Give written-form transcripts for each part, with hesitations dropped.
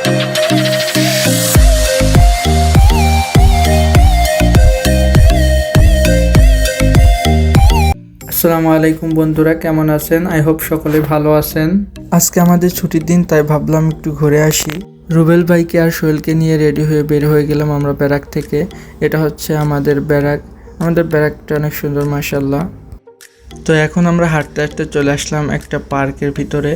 আসসালামু আলাইকুম বন্ধুরা, কেমন আছেন? আই হোপ সকলে ভালো আছেন। আজকে আমাদের ছুটির দিন, তাই ভাবলাম একটু ঘুরে আসি। রুবেল ভাইকে আর সোহেলকে নিয়ে রেডি হয়ে বের হয়ে গেলাম আমরা ব্যারাক থেকে। এটা হচ্ছে আমাদের ব্যারাক। আমাদের ব্যারাকটা অনেক সুন্দর মাশাআল্লাহ। তো এখন আমরা হাঁটতে হাঁটতে চলে আসলাম একটা পার্কের ভিতরে।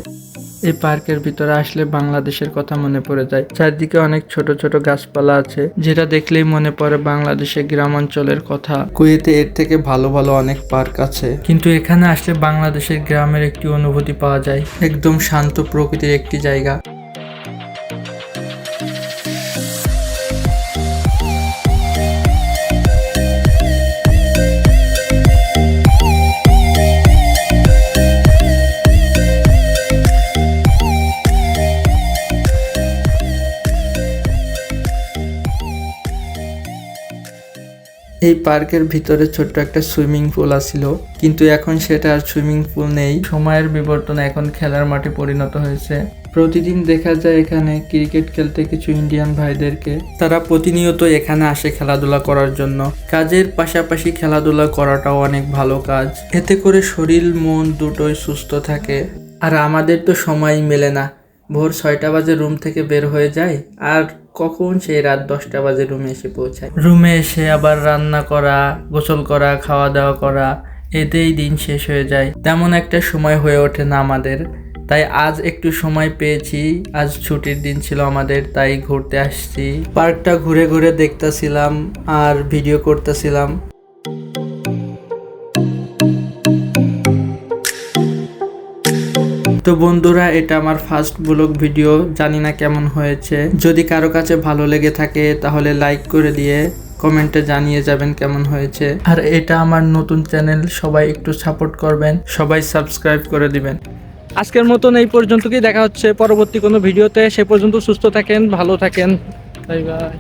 এই পার্কের ভিতরে আসলে বাংলাদেশের কথা মনে পড়ে যায়। চারদিকে অনেক ছোট ছোট গাছপালা আছে, যেটা দেখলেই মনে পড়ে বাংলাদেশের গ্রামাঞ্চলের কথা। কুয়েতে এর থেকে ভালো ভালো অনেক পার্ক আছে, কিন্তু এখানে আসলে বাংলাদেশের গ্রামের একটি অনুভূতি পাওয়া যায়। একদম শান্ত প্রকৃতির একটি জায়গা। এই পার্কের ভিতরে ছোট্ট একটা সুইমিং পুল আছিল, কিন্তু এখন সেটা আর সুইমিং পুল নেই। সময়ের বিবর্তনে এখন খেলার মাঠে পরিণত হয়েছে। প্রতিদিন দেখা যায় এখানে ক্রিকেট খেলতে কিছু ইন্ডিয়ান ভাইদেরকে। তারা প্রতিনিয়ত এখানে আসে খেলাধুলা করার জন্য। কাজের পাশাপাশি খেলাধুলা করাটাও অনেক ভালো কাজ। এতে করে শরীর মন দুটোই সুস্থ থাকে। আর আমাদের তো সময়ই মেলে না। ভোর 6টা বাজে রুম থেকে বের হয়ে যায়, আর কখন সেই রাত 10টা বাজে রুমে এসে পৌঁছায়। রুমে এসে আবার রান্না করা, গোসল করা, খাওয়া দাওয়া করা, এতেই দিন শেষ হয়ে যায়। তেমন একটা সময় হয়ে ওঠে না আমাদের। তাই আজ একটু সময় পেয়েছি, আজ ছুটির দিন ছিল আমাদের, তাই ঘুরতে আসছি। পার্কটা ঘুরে ঘুরে দেখতেছিলাম আর ভিডিও করতেছিলাম। তো বন্ধুরা, এটা আমার ফার্স্ট ব্লগ ভিডিও, জানি না কেমন হয়েছে। যদি কারো কাছে ভালো লেগে থাকে তাহলে লাইক করে দিয়ে কমেন্টে জানিয়ে যাবেন কেমন হয়েছে। আর এটা আমার নতুন চ্যানেল, সবাই একটু সাপোর্ট করবেন, সবাই সাবস্ক্রাইব করে দিবেন। আজকের মতন এই পর্যন্তই, দেখা হচ্ছে পরবর্তী কোনো ভিডিওতে। সে পর্যন্ত সুস্থ থাকেন, ভালো থাকেন। Bye bye.